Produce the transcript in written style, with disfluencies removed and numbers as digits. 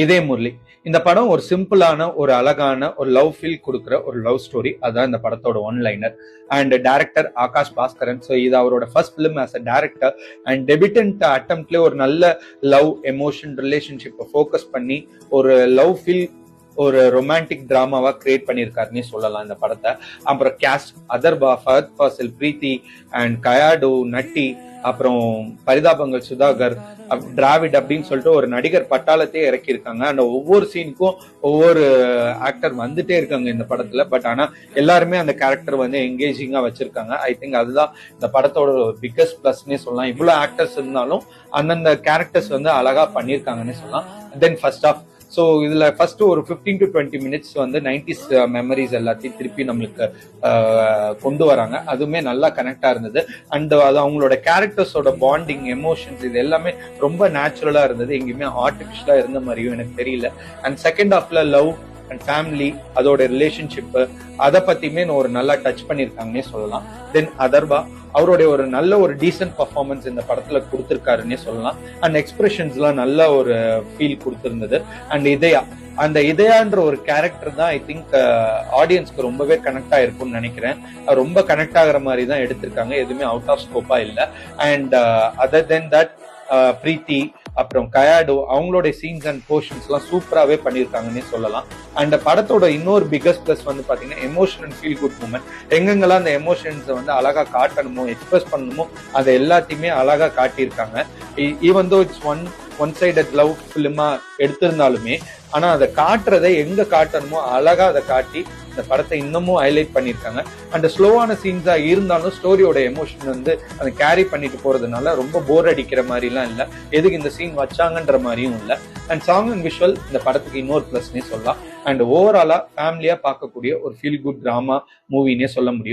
இதே முரளி. இந்த படம் ஒரு சிம்பிளான, ஒரு அழகான, ஒரு லவ் ஃபீல் கொடுக்குற ஒரு லவ் ஸ்டோரி. அதான் இந்த படத்தோட one liner. And director Akash Baskaran. So இது அவரோட first film as a director. And debutant அட்டம்ப்ட்லேயே ஒரு நல்ல லவ் எமோஷன் ரிலேஷன்ஷிப்பை ஃபோக்கஸ் பண்ணி ஒரு லவ் ஃபீல், ஒரு ரொமான்டிக் டிராமாவா கிரியேட் பண்ணியிருக்காருன்னே சொல்லலாம் இந்த படத்தை. அப்புறம் கேஸ்ட் அதர்பா, ஃபஹத் ஃபாசில், பிரீத்தி அண்ட் கயாடு, நட்டி, அப்புறம் பரிதாபங்கள் சுதாகர், டிராவிட் அப்படின்னு சொல்லிட்டு ஒரு நடிகர் பட்டாளத்தையே இறக்கியிருக்காங்க. அந்த ஒவ்வொரு சீனுக்கும் ஒவ்வொரு ஆக்டர் வந்துட்டே இருக்காங்க இந்த படத்துல. பட் ஆனா எல்லாருமே அந்த கேரக்டர் வந்து என்கேஜிங்கா வச்சிருக்காங்க. ஐ திங்க் அதுதான் இந்த படத்தோட பிக்கஸ்ட் பிளஸ்னே சொல்லலாம். இவ்வளவு ஆக்டர்ஸ் இருந்தாலும் அந்தந்த கேரக்டர்ஸ் வந்து அழகா பண்ணியிருக்காங்கன்னு சொல்லலாம். தென் ஃபர்ஸ்ட் ஆஃப், ஸோ இதுல ஃபர்ஸ்ட் ஒரு 15 to 20 மினிட்ஸ் வந்து 90s மெமரிஸ் எல்லாத்தையும் திருப்பி நம்மளுக்கு கொண்டு வராங்க. அதுவுமே நல்லா கனெக்டா இருந்தது. அண்ட் அது அவங்களோட கேரக்டர்ஸோட பாண்டிங், எமோஷன்ஸ், இது எல்லாமே ரொம்ப நேச்சுரலா இருந்தது. எங்கேயுமே ஆர்டிபிஷியலா இருந்த மாதிரியும் எனக்கு தெரியல. அண்ட் செகண்ட் ஹாஃப்ல லவ் அண்ட் ஃபேமிலி, அதோட ரிலேஷன்ஷிப், அதை பத்தியுமே ஒரு நல்லா டச் பண்ணியிருக்காங்கன்னே சொல்லலாம். தென் அதர்பா, அவருடைய ஒரு நல்ல ஒரு டீசென்ட் பர்ஃபார்மன்ஸ் இந்த படத்துல கொடுத்திருக்காருன்னே சொல்லலாம். அண்ட் எக்ஸ்பிரஷன்ஸ்லாம் நல்ல ஒரு ஃபீல் கொடுத்திருந்தது. அண்ட் அந்த இதயான்ற ஒரு கேரக்டர் தான் ஐ திங்க் ஆடியன்ஸ்க்கு ரொம்பவே கனெக்ட் ஆயிருக்கும்னு நினைக்கிறேன். ரொம்ப கனெக்ட் ஆகுற மாதிரி தான் எடுத்திருக்காங்க. எதுவுமே அவுட் ஆஃப் ஸ்கோப்பா இல்லை. அண்ட் அதர் தென் தட் பிரீத்தி, அப்புறம் கயாடோ, அவங்களோட சீன்ஸ் அண்ட் போர்ஷன்ஸ் எல்லாம் சூப்பராகவே பண்ணியிருக்காங்கன்னே சொல்லலாம். அண்ட் படத்தோட இன்னொரு பிகஸ்ட் பிளஸ் வந்து பாத்தீங்கன்னா emotion and feel good moment. எங்கெங்கெல்லாம் அந்த எமோஷன்ஸை வந்து அழகா காட்டணுமோ, எக்ஸ்பிரஸ் பண்ணணுமோ, அதை எல்லாத்தையுமே அழகா காட்டியிருக்காங்க. Even though it's one sided love ஃபிலிமா எடுத்திருந்தாலுமே, ஆனா அதை காட்டுறதை எங்க காட்டணுமோ அழகா அதை காட்டி இந்த படத்தை இன்னமும் ஹைலைட் பண்ணியிருக்காங்க. அண்ட் ஸ்லோவான சீன்ஸா இருந்தாலும் ஸ்டோரியோட எமோஷன் வந்து அதை கேரி பண்ணிட்டு போறதுனால ரொம்ப போர் அடிக்கிற மாதிரி எல்லாம் இல்லை. எதுக்கு இந்த சீன் வச்சாங்கன்ற மாதிரியும் இல்லை. அண்ட் சாங் அண்ட் விஷுவல் இந்த படத்துக்கு இன்னொரு பிளஸ்னே சொல்லலாம். அண்ட் ஓவராலா ஃபேமிலியா பார்க்கக்கூடிய ஒரு ஃபீல் குட் டிராமா மூவினே சொல்ல முடியும்.